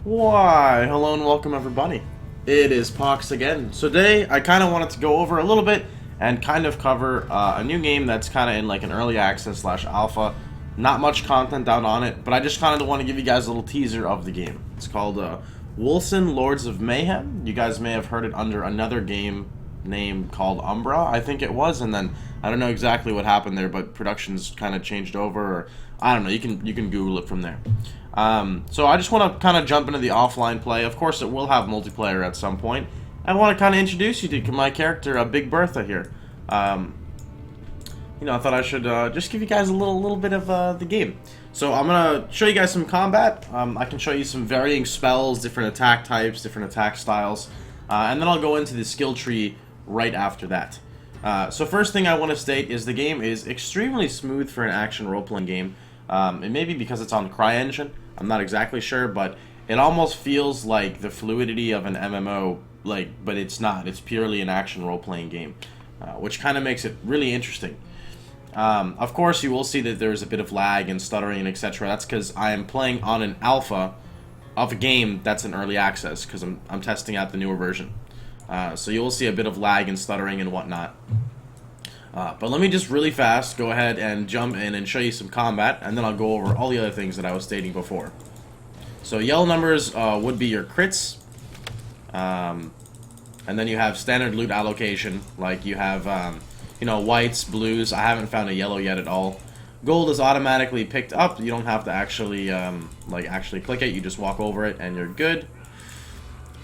Why, hello and welcome everybody. It is Pohx again. So today I kind of wanted to go over a little bit and kind of cover a new game that's kind of in like an early access slash alpha. Not much content out on it, but I just kind of want to give you guys a little teaser of the game. It's called Wolcen Lords of Mayhem. You guys may have heard it under another game name called Umbra, I think it was, and then I don't know exactly what happened there, but productions kind of changed over, or I don't know. You can Google it from there. So I just want to kind of jump into the offline play. Of course, it will have multiplayer at some point. I want to kind of introduce you to my character, Big Bertha here. I thought I should just give you guys a little bit of the game. So I'm gonna show you guys some combat. I can show you some varying spells, different attack types, different attack styles, and then I'll go into the skill tree right after that. So first thing I want to state is the game is extremely smooth for an action role-playing game. It may be because it's on CryEngine. I'm not exactly sure, but it almost feels like the fluidity of an MMO, but it's not. It's purely an action role-playing game, which kind of makes it really interesting. Of course, you will see that there's a bit of lag and stuttering and etc. That's because I am playing on an alpha of a game that's in early access, because I'm testing out the newer version. So you will see a bit of lag and stuttering and whatnot. But let me just really fast go ahead and jump in and show you some combat, and then I'll go over all the other things that I was stating before. So yellow numbers would be your crits, and then you have standard loot allocation, like you have whites, blues. I haven't found a yellow yet at all. Gold is automatically picked up. You don't have to actually actually click it. You just walk over it and you're good.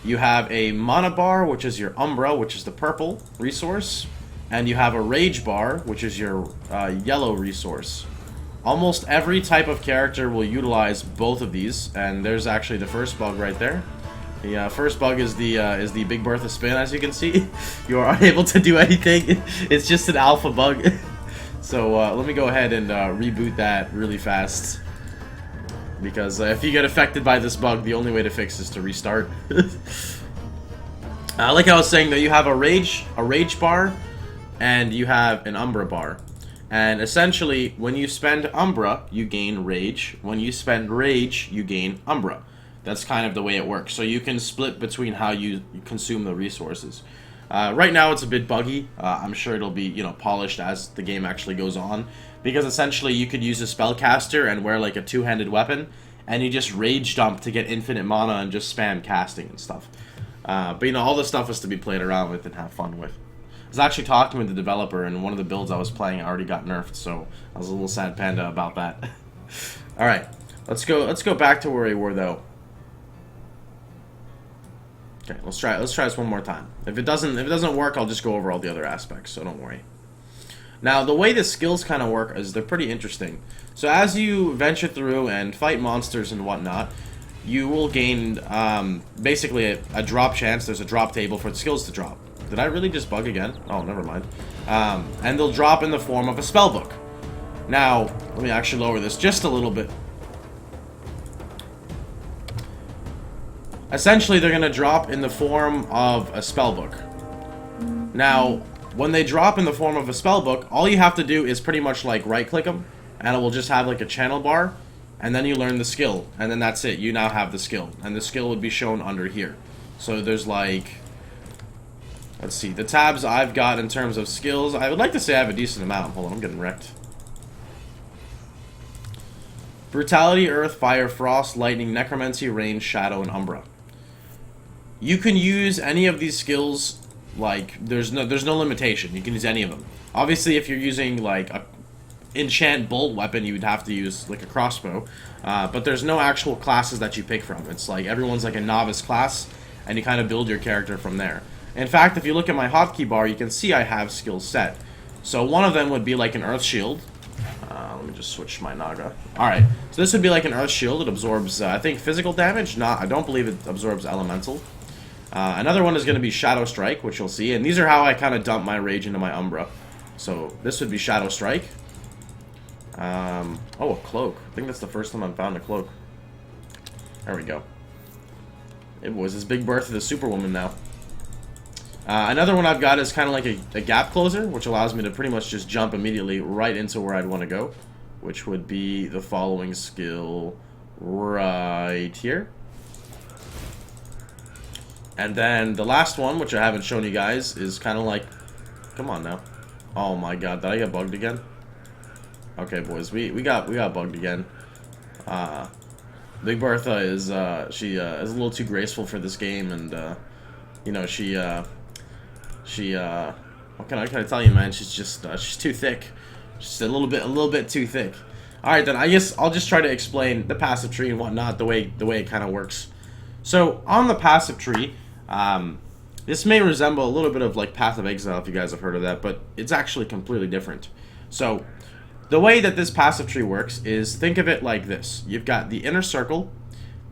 You have a mana bar, which is your Umbra, which is the purple resource. And you have a rage bar, which is your yellow resource. Almost every type of character will utilize both of these, and there's actually the first bug right there. The first bug is the Big Bertha spin, as you can see. You are unable to do anything. It's just an alpha bug. So let me go ahead and reboot that really fast. Because if you get affected by this bug, the only way to fix is to restart. Like I was saying, though, you have a rage bar, and you have an Umbra bar. And essentially, when you spend Umbra, you gain Rage. When you spend Rage, you gain Umbra. That's kind of the way it works. So you can split between how you consume the resources. Right now, it's a bit buggy. I'm sure it'll be, polished as the game actually goes on. Because essentially, you could use a spellcaster and wear like a two-handed weapon, and you just Rage dump to get infinite mana and just spam casting and stuff. But all this stuff is to be played around with and have fun with. I was actually talking with the developer, and one of the builds I was playing already got nerfed, so I was a little sad panda about that. All right, let's go back to where we were though. Okay, let's try this one more time. If it doesn't work, I'll just go over all the other aspects, so don't worry. Now, the way the skills kind of work is they're pretty interesting. So as you venture through and fight monsters and whatnot, you will gain basically a drop chance. There's a drop table for the skills to drop. Did I really just bug again? Oh, never mind. And they'll drop in the form of a spellbook. Now, let me actually lower this just a little bit. Essentially, they're going to drop in the form of a spellbook. Now, when they drop in the form of a spellbook, all you have to do is pretty much like right-click them, and it will just have like a channel bar, and then you learn the skill, and then that's it. You now have the skill, and the skill would be shown under here. So there's like... Let's see, the tabs I've got in terms of skills, I would like to say I have a decent amount. Hold on, I'm getting wrecked. Brutality, Earth, Fire, Frost, Lightning, Necromancy, Range, Shadow, and Umbra. You can use any of these skills, like, there's no limitation. You can use any of them. Obviously, if you're using, like, a enchant bolt weapon, you would have to use, like, a crossbow. But there's no actual classes that you pick from. It's like, everyone's like a novice class, and you kind of build your character from there. In fact, if you look at my hotkey bar, you can see I have skills set. So one of them would be like an Earth Shield. Let me just switch my Naga. Alright, so this would be like an Earth Shield. It absorbs, I think, physical damage. I don't believe it absorbs elemental. Another one is going to be Shadow Strike, which you'll see. And these are how I kind of dump my Rage into my Umbra. So this would be Shadow Strike. Oh, a Cloak. I think that's the first time I've found a Cloak. There we go. It was this Big Bertha, the Superwoman now. Another one I've got is kind of like a gap closer, which allows me to pretty much just jump immediately right into where I'd want to go, which would be the following skill right here. And then the last one, which I haven't shown you guys, is kind of like... Come on now. Oh my god, did I get bugged again? Okay, boys, we got bugged again. Big Bertha is she is a little too graceful for this game, and you know, she what can I tell you, man? She's just she's too thick. Just a little bit too thick. All right, then I guess I'll just try to explain the passive tree and whatnot, the way it kind of works. So on the passive tree, this may resemble a little bit of like Path of Exile if you guys have heard of that, but it's actually completely different. So the way that this passive tree works is, think of it like this. You've got the inner circle,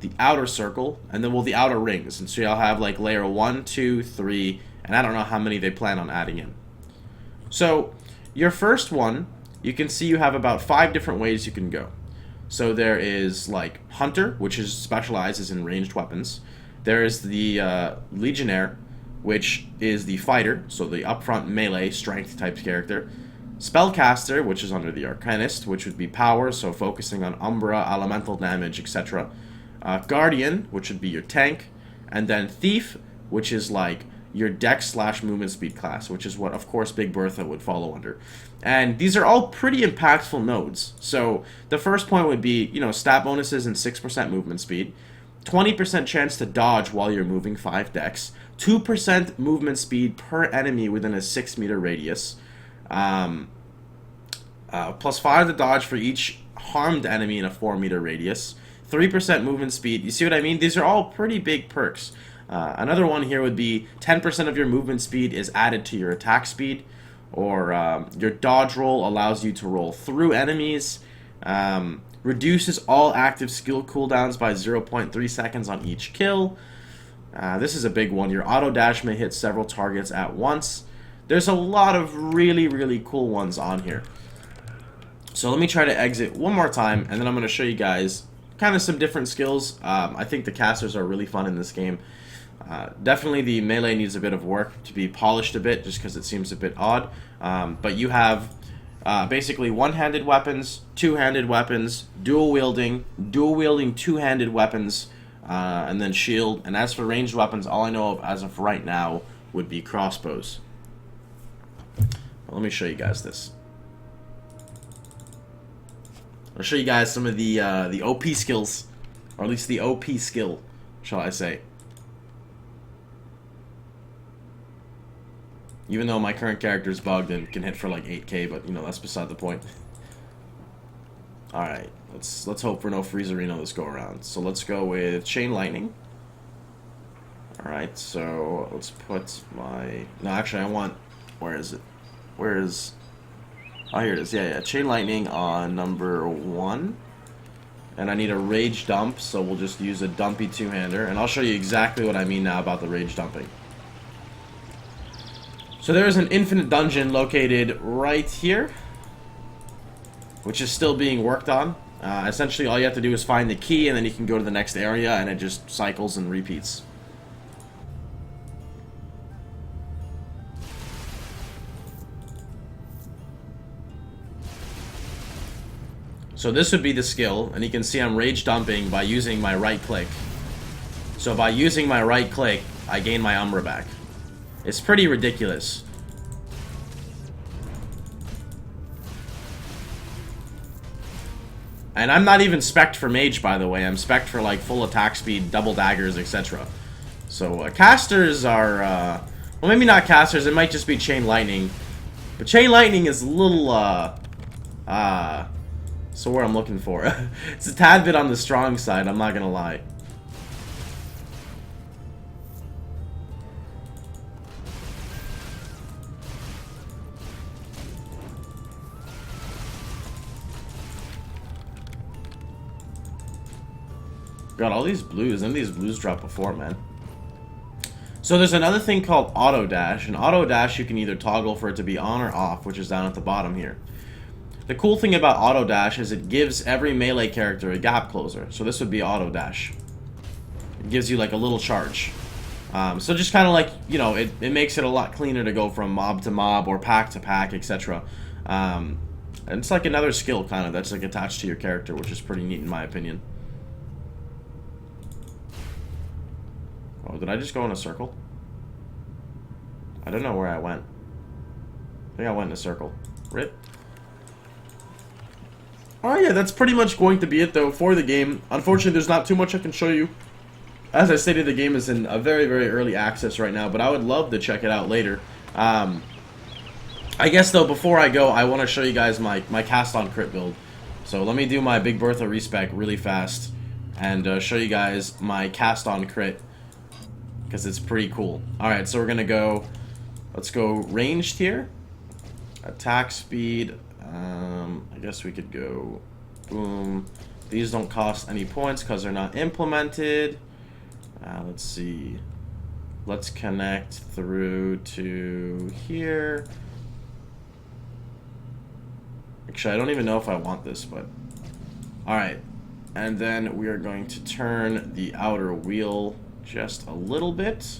the outer circle, and then, well, the outer rings. And so you'll have like layer 1, 2, 3, and I don't know how many they plan on adding in. So your first one, you can see you have about 5 different ways you can go. So there is like Hunter, which specializes in ranged weapons. There is the Legionnaire, which is the fighter, so the upfront melee strength type character. Spellcaster, which is under the Arcanist, which would be power, so focusing on Umbra, elemental damage, etc. Guardian, which would be your tank. And then Thief, which is like your dex/movement speed class, which is what, of course, Big Bertha would follow under. And these are all pretty impactful nodes. So the first point would be, you know, stat bonuses and 6% movement speed. 20% chance to dodge while you're moving 5 dex. 2% movement speed per enemy within a 6-meter radius. Plus 5 to dodge for each harmed enemy in a 4-meter radius. 3% movement speed. You see what I mean? These are all pretty big perks. Another one here would be 10% of your movement speed is added to your attack speed. Or your dodge roll allows you to roll through enemies. Reduces all active skill cooldowns by 0.3 seconds on each kill. This is a big one. Your auto dash may hit several targets at once. There's a lot of really, really cool ones on here. So let me try to exit one more time, and then I'm going to show you guys kind of some different skills. I think the casters are really fun in this game. Definitely the melee needs a bit of work to be polished a bit, just because it seems a bit odd. But you have basically one-handed weapons, two-handed weapons, dual-wielding two-handed weapons, and then shield. And as for ranged weapons, all I know of as of right now would be crossbows. Well, let me show you guys this. I'll show you guys some of the OP skills, or at least the OP skill, shall I say. Even though my current character is bugged and can hit for like 8k, but you know, that's beside the point. All right, let's hope for no Freezerino this go around. So let's go with Chain Lightning. All right, so let's put my... No, actually, I want... Where is it? Where is... Oh, here it is. Yeah. Chain Lightning on number 1. And I need a Rage Dump, so we'll just use a dumpy two-hander. And I'll show you exactly what I mean now about the Rage Dumping. So there is an infinite dungeon located right here, which is still being worked on. Essentially, all you have to do is find the key, and then you can go to the next area, and it just cycles and repeats. So this would be the skill, and you can see I'm rage dumping by using my right click. So by using my right click, I gain my Umbra back. It's pretty ridiculous. And I'm not even spec'd for mage, by the way. I'm spec'd for like full attack speed, double daggers, etc. So casters are, well, maybe not casters. It might just be Chain Lightning. But Chain Lightning is a little, so where I'm looking for. It's a tad bit on the strong side, I'm not gonna lie. God, all these blues, none of these blues dropped before, man. So there's another thing called auto dash, and auto dash you can either toggle for it to be on or off, which is down at the bottom here. The cool thing about auto dash is it gives every melee character a gap closer. So this would be auto dash. It gives you like a little charge. So just kind of like, you know, it makes it a lot cleaner to go from mob to mob or pack to pack, etc. And it's like another skill kind of that's like attached to your character, which is pretty neat in my opinion. Oh Oh, did I just go in a circle? I don't know where I went. I think I went in a circle. Rip. Oh yeah, that's pretty much going to be it though for the game. Unfortunately, there's not too much I can show you. As I stated, the game is in a very, very early access right now, but I would love to check it out later. I guess though, before I go, I want to show you guys my cast on crit build. So let me do my Big Bertha respec really fast and show you guys my cast on crit, because it's pretty cool. Alright, so we're gonna go, let's go ranged here. Attack speed, I guess we could go boom. These don't cost any points because they're not implemented. Let's see. Let's connect through to here. Actually, I don't even know if I want this, but... Alright. And then we are going to turn the outer wheel just a little bit.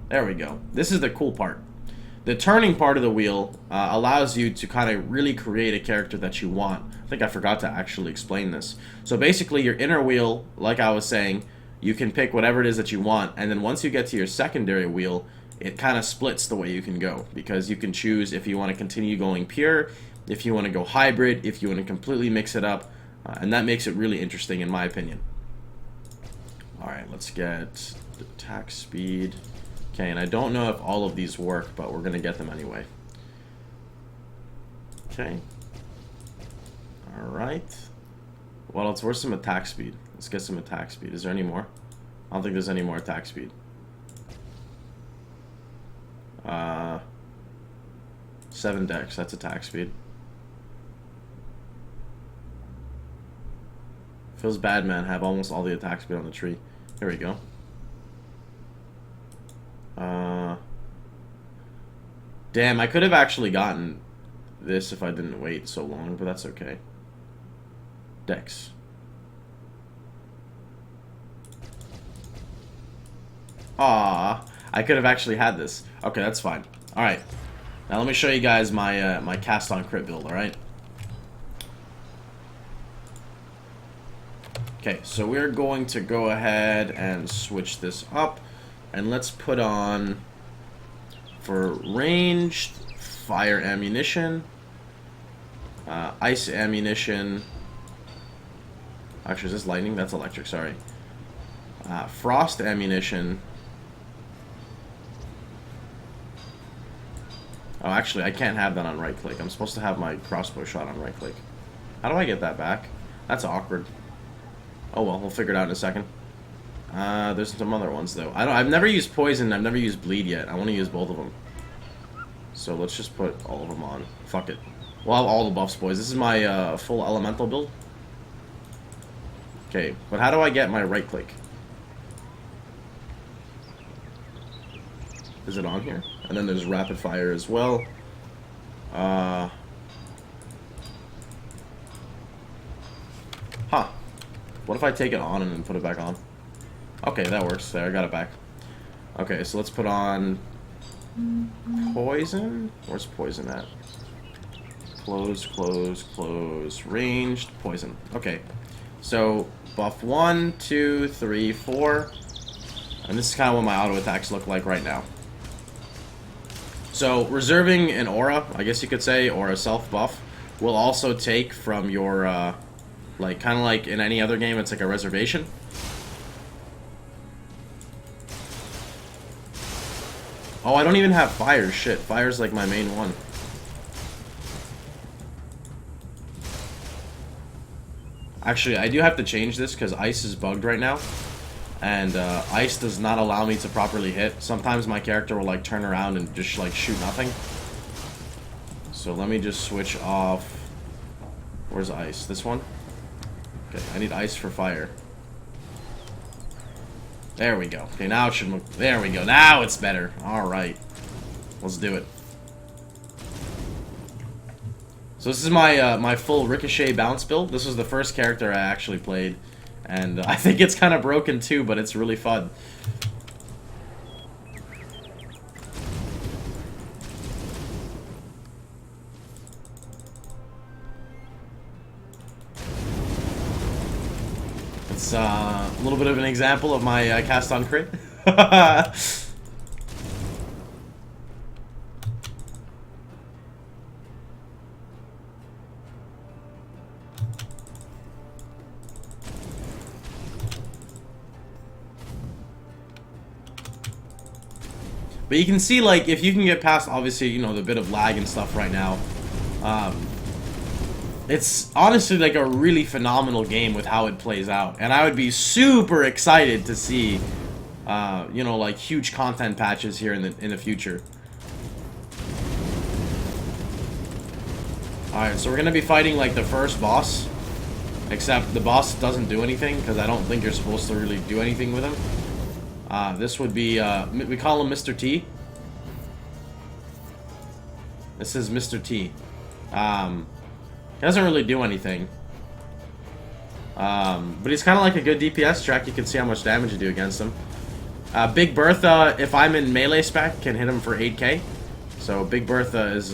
There we go. This is the cool part. The turning part of the wheel allows you to kind of really create a character that you want. I think I forgot to actually explain this. So basically, your inner wheel, like I was saying, you can pick whatever it is that you want, and then once you get to your secondary wheel, it kind of splits the way you can go, because you can choose if you want to continue going pure, if you want to go hybrid, if you want to completely mix it up, and that makes it really interesting in my opinion. Alright, let's get the attack speed. Okay, and I don't know if all of these work, but we're going to get them anyway. Okay. Alright. Well, where's some attack speed? Let's get some attack speed. Is there any more? I don't think there's any more attack speed. 7 dex, that's attack speed. Feels bad, man. Have almost all the attack speed on the tree. Here we go. Damn, I could have actually gotten this if I didn't wait so long, but that's okay. Dex. Ah, I could have actually had this. Okay, that's fine. Alright. Now let me show you guys my my cast on crit build, alright? Okay, so we're going to go ahead and switch this up. And let's put on, for ranged, fire ammunition, ice ammunition. Actually, is this lightning? That's electric, sorry. Frost ammunition. Oh, actually, I can't have that on right click. I'm supposed to have my crossbow shot on right click. How do I get that back? That's awkward. Oh well, we'll figure it out in a second. There's some other ones though. I've never used poison. I've never used bleed yet. I want to use both of them. So let's just put all of them on. Fuck it. We'll have all the buffs, boys. This is my full elemental build. Okay, but how do I get my right click? Is it on here? And then there's rapid fire as well. Huh. What if I take it on and then put it back on? Okay, that works. There, I got it back. Okay, so let's put on poison. Where's poison at? Close, close, close. Ranged, poison. Okay, so buff 1, 2, 3, 4. And this is kind of what my auto attacks look like right now. So reserving an aura, I guess you could say, or a self buff, will also take from your, like, kind of like in any other game, it's like a reservation. Oh, I don't even have fire. Shit, fire's like my main one. Actually, I do have to change this because ice is bugged right now. And ice does not allow me to properly hit. Sometimes my character will like turn around and just like shoot nothing. So let me just switch off. Where's ice? This one? Okay, I need ice for fire. There we go. Okay, now it should move. There we go. Now it's better. Alright. Let's do it. So this is my my full Ricochet bounce build. This was the first character I actually played. And I think it's kind of broken too, but it's really fun. It's a little bit of an example of my cast on crit. But you can see, like, if you can get past, obviously, you know, the bit of lag and stuff right now, it's honestly, like, a really phenomenal game with how it plays out. And I would be super excited to see, you know, like, huge content patches here in the future. Alright, so we're going to be fighting, like, the first boss. Except the boss doesn't do anything, because I don't think you're supposed to really do anything with him. This would be, we call him Mr. T. This is Mr. T. He doesn't really do anything. But he's kind of like a good DPS track. You can see how much damage you do against him. Big Bertha, if I'm in melee spec, can hit him for 8k. So Big Bertha is,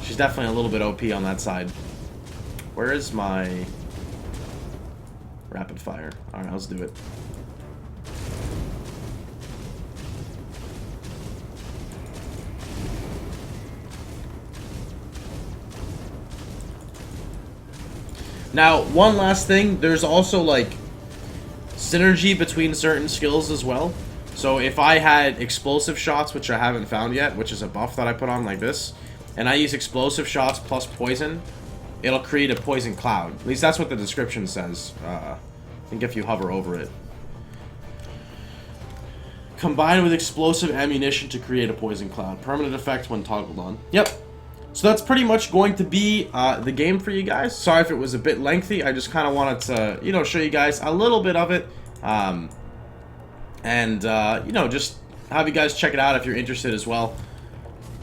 she's definitely a little bit OP on that side. Where is my rapid fire? Alright, let's do it. Now, one last thing, there's also, like, synergy between certain skills as well. So if I had explosive shots, which I haven't found yet, which is a buff that I put on like this, and I use explosive shots plus poison, it'll create a poison cloud. At least that's what the description says. I think if you hover over it. Combined with explosive ammunition to create a poison cloud. Permanent effect when toggled on. Yep. So that's pretty much going to be the game for you guys. Sorry if it was a bit lengthy. I just kind of wanted to, you know, show you guys a little bit of it. You know, just have you guys check it out if you're interested as well.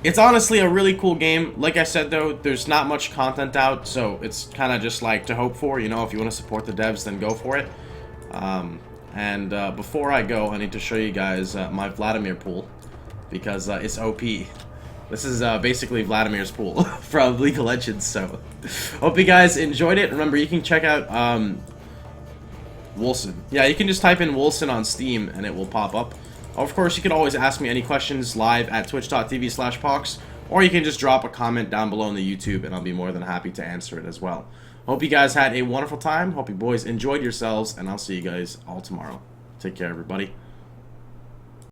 It's honestly a really cool game. Like I said, though, there's not much content out, so it's kind of just like to hope for. You know, if you want to support the devs, then go for it. Before I go, I need to show you guys my Vladimir pool, because it's OP. This is basically Vladimir's pool from League of Legends, so hope you guys enjoyed it. Remember, you can check out Wolcen. Yeah, you can just type in Wolcen on Steam and it will pop up. Of course, you can always ask me any questions live at twitch.tv/Pohx, or you can just drop a comment down below in the YouTube and I'll be more than happy to answer it as well. Hope you guys had a wonderful time. Hope you boys enjoyed yourselves, and I'll see you guys all tomorrow. Take care, everybody.